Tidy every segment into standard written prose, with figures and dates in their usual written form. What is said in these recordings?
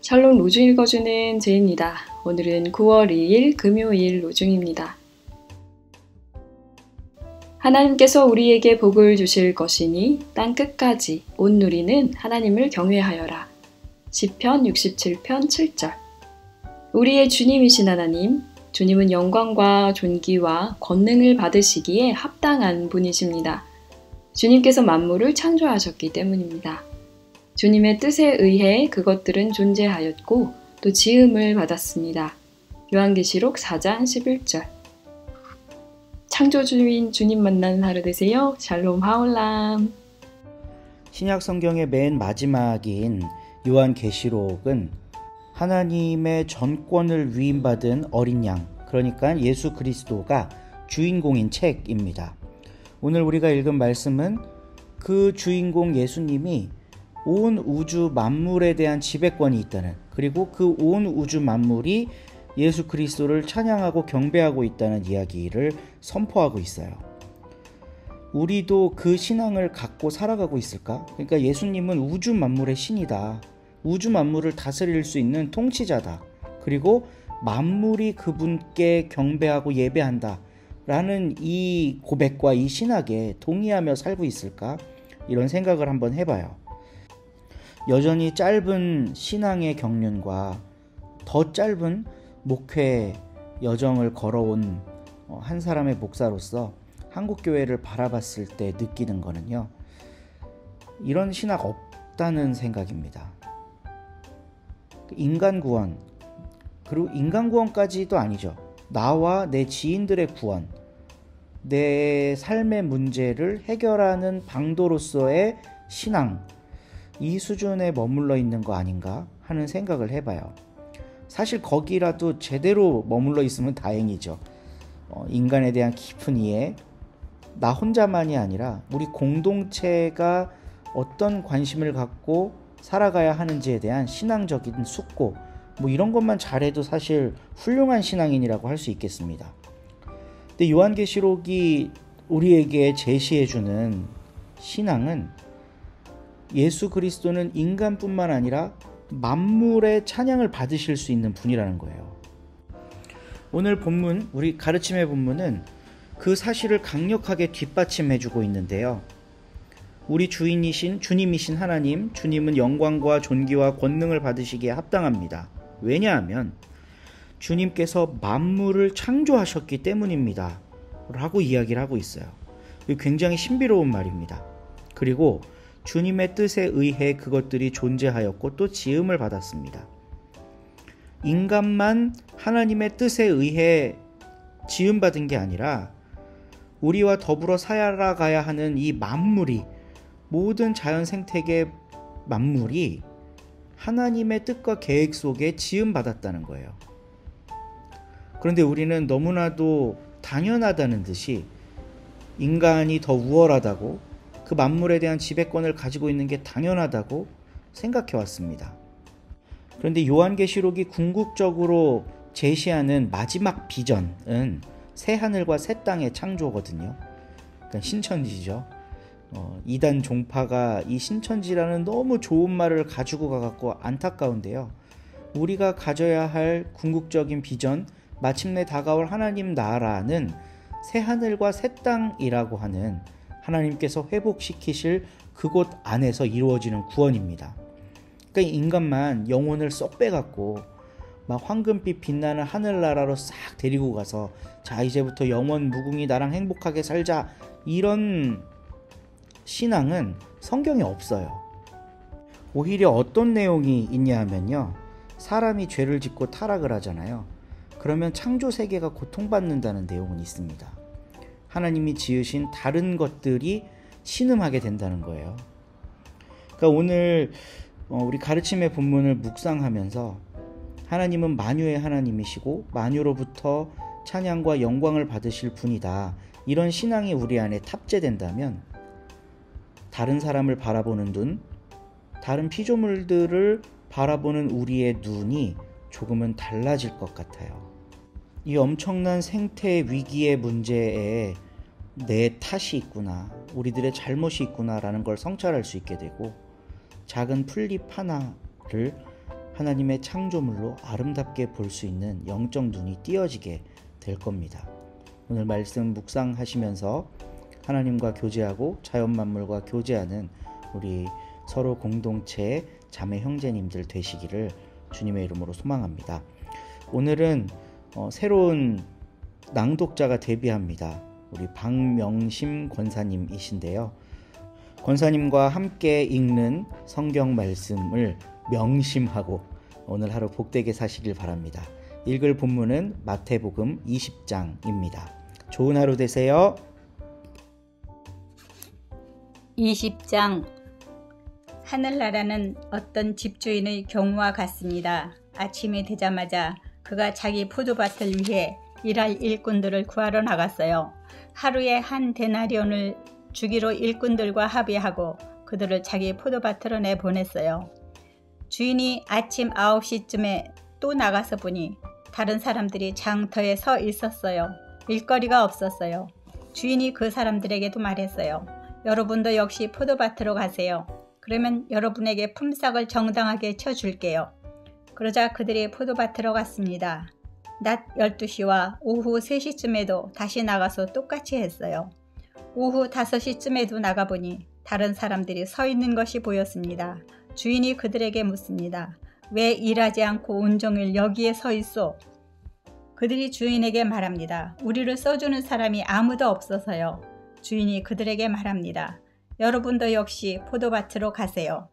샬롬 로중 읽어주는 제입니다. 오늘은 9월 2일 금요일 로중입니다. 하나님께서 우리에게 복을 주실 것이니 땅 끝까지 온 누리는 하나님을 경외하여라. 시편 67편 7절. 우리의 주님이신 하나님, 주님은 영광과 존귀와 권능을 받으시기에 합당한 분이십니다. 주님께서 만물을 창조하셨기 때문입니다. 주님의 뜻에 의해 그것들은 존재하였고 또 지음을 받았습니다. 요한계시록 4장 11절. 창조주인 주님 만나는 하루 되세요. 샬롬 하올람. 신약 성경의 맨 마지막인 요한계시록은 하나님의 전권을 위임받은 어린 양, 그러니까 예수 그리스도가 주인공인 책입니다. 오늘 우리가 읽은 말씀은 그 주인공 예수님이 온 우주 만물에 대한 지배권이 있다는, 그리고 그 온 우주 만물이 예수 그리스도를 찬양하고 경배하고 있다는 이야기를 선포하고 있어요. 우리도 그 신앙을 갖고 살아가고 있을까? 그러니까 예수님은 우주 만물의 신이다. 우주 만물을 다스릴 수 있는 통치자다. 그리고 만물이 그분께 경배하고 예배한다. 라는 이 고백과 이 신학에 동의하며 살고 있을까? 이런 생각을 한번 해봐요. 여전히 짧은 신앙의 경륜과 더 짧은 목회 여정을 걸어온 한 사람의 목사로서 한국교회를 바라봤을 때 느끼는 거는요, 이런 신학 없다는 생각입니다. 인간 구원, 그리고 인간 구원까지도 아니죠. 나와 내 지인들의 구원, 내 삶의 문제를 해결하는 방도로서의 신앙, 이 수준에 머물러 있는 거 아닌가 하는 생각을 해봐요. 사실 거기라도 제대로 머물러 있으면 다행이죠. 인간에 대한 깊은 이해, 나 혼자만이 아니라 우리 공동체가 어떤 관심을 갖고 살아가야 하는지에 대한 신앙적인 숙고, 이런 것만 잘해도 사실 훌륭한 신앙인이라고 할 수 있겠습니다. 근데 요한계시록이 우리에게 제시해주는 신앙은 예수 그리스도는 인간뿐만 아니라 만물의 찬양을 받으실 수 있는 분이라는 거예요. 오늘 본문, 우리 가르침의 본문은 그 사실을 강력하게 뒷받침해주고 있는데요. 우리 주님이신 하나님, 주님은 영광과 존귀와 권능을 받으시기에 합당합니다. 왜냐하면 주님께서 만물을 창조하셨기 때문입니다. 라고 이야기를 하고 있어요. 굉장히 신비로운 말입니다. 그리고 주님의 뜻에 의해 그것들이 존재하였고 또 지음을 받았습니다. 인간만 하나님의 뜻에 의해 지음받은 게 아니라 우리와 더불어 살아가야 하는 이 만물이, 모든 자연 생태계 만물이 하나님의 뜻과 계획 속에 지음받았다는 거예요. 그런데 우리는 너무나도 당연하다는 듯이 인간이 더 우월하다고, 그 만물에 대한 지배권을 가지고 있는 게 당연하다고 생각해 왔습니다. 그런데 요한계시록이 궁극적으로 제시하는 마지막 비전은 새 하늘과 새 땅의 창조거든요. 그러니까 신천지죠. 이단 종파가 이 신천지라는 너무 좋은 말을 가지고 가갖고 안타까운데요. 우리가 가져야 할 궁극적인 비전, 마침내 다가올 하나님 나라는 새 하늘과 새 땅이라고 하는 하나님께서 회복시키실 그곳 안에서 이루어지는 구원입니다. 그러니까 인간만 영혼을 쏙 빼갖고 막 황금빛 빛나는 하늘나라로 싹 데리고 가서, 자 이제부터 영원 무궁히 나랑 행복하게 살자, 이런 신앙은 성경에 없어요. 오히려 어떤 내용이 있냐 하면요, 사람이 죄를 짓고 타락을 하잖아요. 그러면 창조 세계가 고통받는다는 내용은 있습니다. 하나님이 지으신 다른 것들이 신음하게 된다는 거예요. 그러니까 오늘 우리 가르침의 본문을 묵상하면서 하나님은 만유의 하나님이시고 만유로부터 찬양과 영광을 받으실 분이다, 이런 신앙이 우리 안에 탑재된다면 다른 사람을 바라보는 눈, 다른 피조물들을 바라보는 우리의 눈이 조금은 달라질 것 같아요. 이 엄청난 생태 위기의 문제에 내 탓이 있구나, 우리들의 잘못이 있구나라는 걸 성찰할 수 있게 되고, 작은 풀잎 하나를 하나님의 창조물로 아름답게 볼 수 있는 영적 눈이 띄어지게 될 겁니다. 오늘 말씀 묵상하시면서 하나님과 교제하고 자연만물과 교제하는 우리 서로 공동체 자매 형제님들 되시기를 주님의 이름으로 소망합니다. 오늘은 새로운 낭독자가 데뷔합니다. 우리 박명심 권사님이신데요. 권사님과 함께 읽는 성경 말씀을 명심하고 오늘 하루 복되게 사시길 바랍니다. 읽을 본문은 마태복음 20장입니다. 좋은 하루 되세요. 20장. 하늘나라는 어떤 집주인의 경우와 같습니다. 아침이 되자마자 그가 자기 포도밭을 위해 일할 일꾼들을 구하러 나갔어요. 하루에 한 데나리온을 주기로 일꾼들과 합의하고 그들을 자기 포도밭으로 내보냈어요. 주인이 아침 9시쯤에 또 나가서 보니 다른 사람들이 장터에 서 있었어요. 일거리가 없었어요. 주인이 그 사람들에게도 말했어요. 여러분도 역시 포도밭으로 가세요. 그러면 여러분에게 품삯을 정당하게 쳐줄게요. 그러자 그들이 포도밭으로 갔습니다. 낮 12시와 오후 3시쯤에도 다시 나가서 똑같이 했어요. 오후 5시쯤에도 나가보니 다른 사람들이 서 있는 것이 보였습니다. 주인이 그들에게 묻습니다. 왜 일하지 않고 온종일 여기에 서 있소? 그들이 주인에게 말합니다. 우리를 써주는 사람이 아무도 없어서요. 주인이 그들에게 말합니다. 여러분도 역시 포도밭으로 가세요.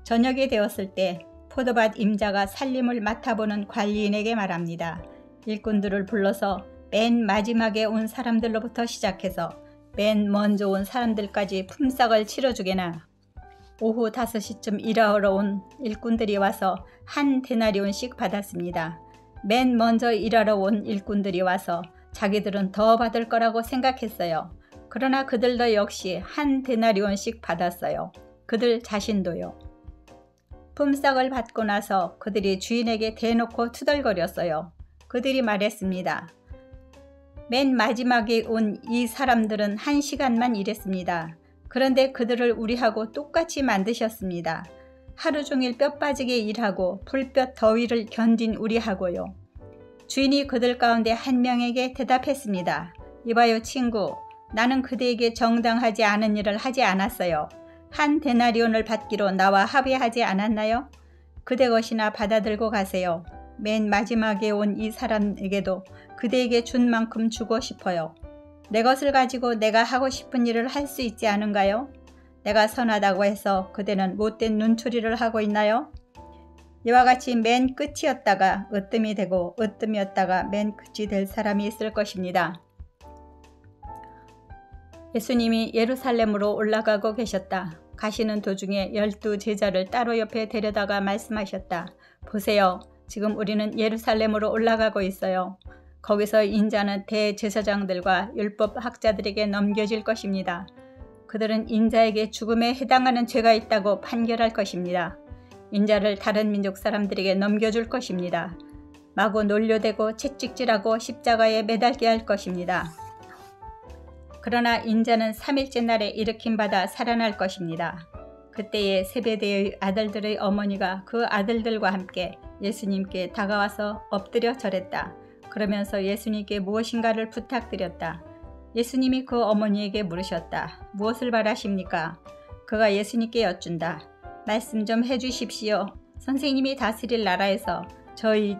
저녁이 되었을 때 포도밭 임자가 살림을 맡아보는 관리인에게 말합니다. 일꾼들을 불러서 맨 마지막에 온 사람들로부터 시작해서 맨 먼저 온 사람들까지 품삯을 치러주게나. 오후 5시쯤 일하러 온 일꾼들이 와서 한 데나리온씩 받았습니다. 맨 먼저 일하러 온 일꾼들이 와서 자기들은 더 받을 거라고 생각했어요. 그러나 그들도 역시 한 데나리온씩 받았어요. 그들 자신도요. 품삯을 받고 나서 그들이 주인에게 대놓고 투덜거렸어요. 그들이 말했습니다. 맨 마지막에 온 이 사람들은 1시간만 일했습니다. 그런데 그들을 우리하고 똑같이 만드셨습니다. 하루 종일 뼈 빠지게 일하고 불볕 더위를 견딘 우리하고요. 주인이 그들 가운데 한 명에게 대답했습니다. 이봐요 친구, 나는 그대에게 정당하지 않은 일을 하지 않았어요. 한 데나리온을 받기로 나와 합의하지 않았나요? 그대 것이나 받아들고 가세요. 맨 마지막에 온 이 사람에게도 그대에게 준 만큼 주고 싶어요. 내 것을 가지고 내가 하고 싶은 일을 할 수 있지 않은가요? 내가 선하다고 해서 그대는 못된 눈초리를 하고 있나요? 이와 같이 맨 끝이었다가 으뜸이 되고 으뜸이었다가 맨 끝이 될 사람이 있을 것입니다. 예수님이 예루살렘으로 올라가고 계셨다. 가시는 도중에 12 제자를 따로 옆에 데려다가 말씀하셨다. 보세요. 지금 우리는 예루살렘으로 올라가고 있어요. 거기서 인자는 대제사장들과 율법학자들에게 넘겨질 것입니다. 그들은 인자에게 죽음에 해당하는 죄가 있다고 판결할 것입니다. 인자를 다른 민족 사람들에게 넘겨줄 것입니다. 마구 놀려대고 채찍질하고 십자가에 매달게 할 것입니다. 그러나 인자는 3일째 날에 일으킴받아 살아날 것입니다. 그때에 세베대의 아들들의 어머니가 그 아들들과 함께 예수님께 다가와서 엎드려 절했다. 그러면서 예수님께 무엇인가를 부탁드렸다. 예수님이 그 어머니에게 물으셨다. 무엇을 바라십니까? 그가 예수님께 여쭌다. 말씀 좀 해주십시오. 선생님이 다스릴 나라에서 저희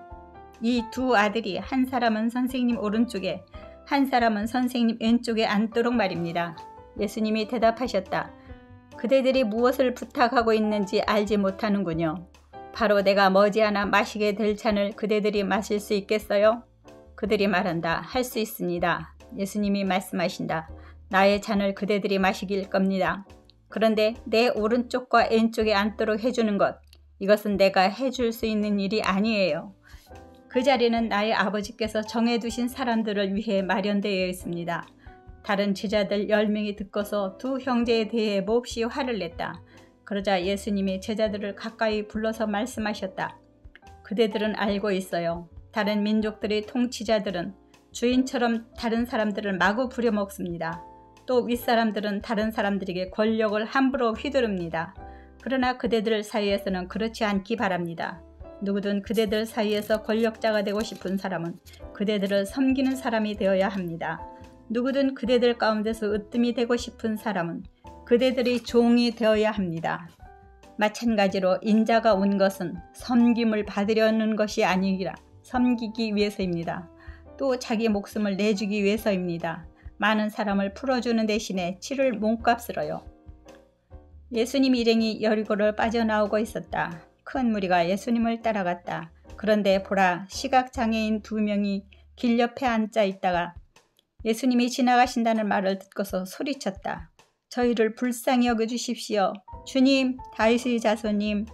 이 두 아들이 한 사람은 선생님 오른쪽에 한 사람은 선생님 왼쪽에 앉도록 말입니다. 예수님이 대답하셨다. 그대들이 무엇을 부탁하고 있는지 알지 못하는군요. 바로 내가 머지않아 마시게 될 잔을 그대들이 마실 수 있겠어요? 그들이 말한다. 할 수 있습니다. 예수님이 말씀하신다. 나의 잔을 그대들이 마시길 겁니다. 그런데 내 오른쪽과 왼쪽에 앉도록 해주는 것, 이것은 내가 해줄 수 있는 일이 아니에요. 그 자리는 나의 아버지께서 정해두신 사람들을 위해 마련되어 있습니다. 다른 제자들 10명이 듣고서 두 형제에 대해 몹시 화를 냈다. 그러자 예수님이 제자들을 가까이 불러서 말씀하셨다. 그대들은 알고 있어요. 다른 민족들의 통치자들은 주인처럼 다른 사람들을 마구 부려먹습니다. 또 윗사람들은 다른 사람들에게 권력을 함부로 휘두릅니다. 그러나 그대들 사이에서는 그렇지 않기 바랍니다. 누구든 그대들 사이에서 권력자가 되고 싶은 사람은 그대들을 섬기는 사람이 되어야 합니다. 누구든 그대들 가운데서 으뜸이 되고 싶은 사람은 그대들의 종이 되어야 합니다. 마찬가지로 인자가 온 것은 섬김을 받으려는 것이 아니라 섬기기 위해서입니다. 또 자기 목숨을 내주기 위해서입니다. 많은 사람을 풀어주는 대신에 치를 몸값으로요. 예수님 일행이 여리고를 빠져나오고 있었다. 큰 무리가 예수님을 따라갔다. 그런데 보라, 시각장애인 2명이 길 옆에 앉아 있다가 예수님이 지나가신다는 말을 듣고서 소리쳤다. 저희를 불쌍히 여겨주십시오. 주님, 다윗의 자손님.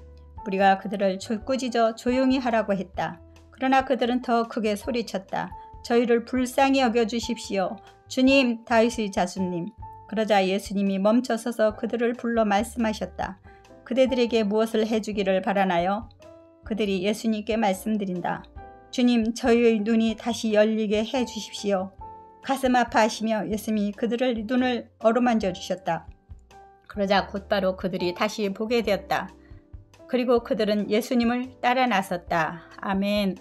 우리가 그들을 꾸짖어 조용히 하라고 했다. 그러나 그들은 더 크게 소리쳤다. 저희를 불쌍히 여겨주십시오. 주님, 다윗의 자손님. 그러자 예수님이 멈춰서서 그들을 불러 말씀하셨다. 그대들에게 무엇을 해주기를 바라나요? 그들이 예수님께 말씀드린다. 주님, 저희의 눈이 다시 열리게 해주십시오. 가슴 아파하시며 예수님이 그들의 눈을 어루만져 주셨다. 그러자 곧바로 그들이 다시 보게 되었다. 그리고 그들은 예수님을 따라 나섰다. 아멘.